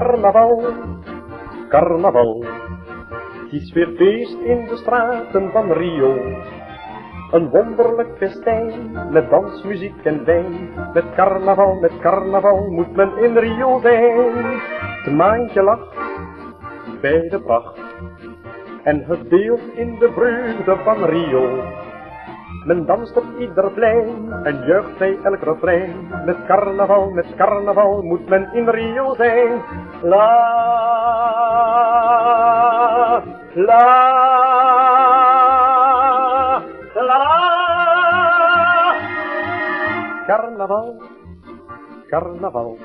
carnaval, carnaval. Het is weer feest in de straten van Rio. Een wonderlijk festijn, met dans, muziek en wijn. Met carnaval moet men in Rio zijn. Het maantje lacht bij de pracht en het deelt in de vreugde van Rio. Men danst op ieder plein en juicht bij elk refrein. Met carnaval moet men in Rio zijn. La, la, la, la. Carnaval, carnaval.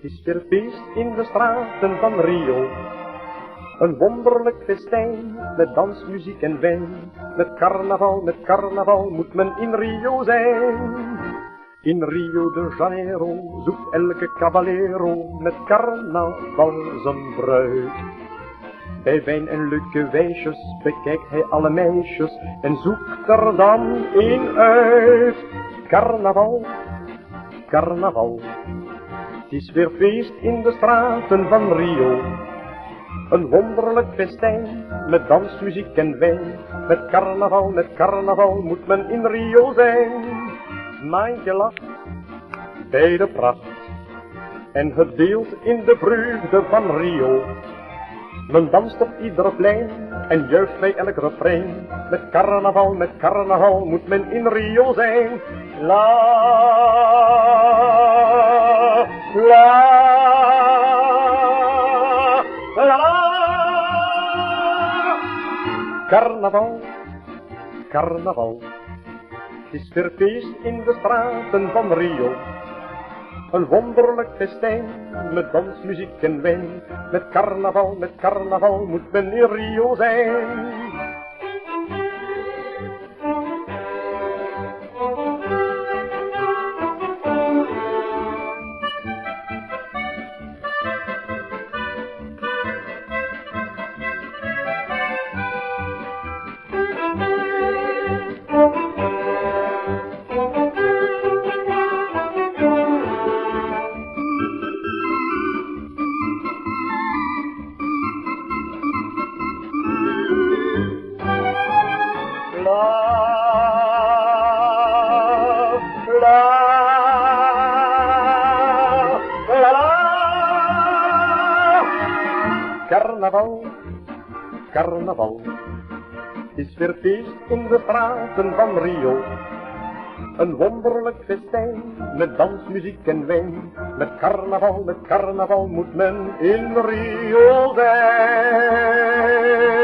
Het is weer feest in de straten van Rio. Een wonderlijk festijn, met dans, muziek en wijn. Met carnaval moet men in Rio zijn. In Rio de Janeiro zoekt elke caballero met carnaval zijn bruid. Bij wijn en leuke wijsjes bekijkt hij alle meisjes en zoekt er dan een uit. Carnaval, carnaval. Het is weer feest in de straten van Rio. Een wonderlijk festijn, met dans, muziek en wijn. Met carnaval moet men in Rio zijn. Maantje lacht bij de pracht en het deelt in de vreugde van Rio. Men danst op ieder plein en juicht bij elk refrein. Met carnaval moet men in Rio zijn. La, la, la, la. Carnaval, carnaval. Het is weer feest in de straten van Rio. Een wonderlijk festijn, met dans, muziek en wijn. Met carnaval moet men in Rio zijn. Carnaval, carnaval. Het is weer feest in de straten van Rio. Een wonderlijk festijn, met dans, muziek en wijn. Met carnaval moet men in Rio zijn.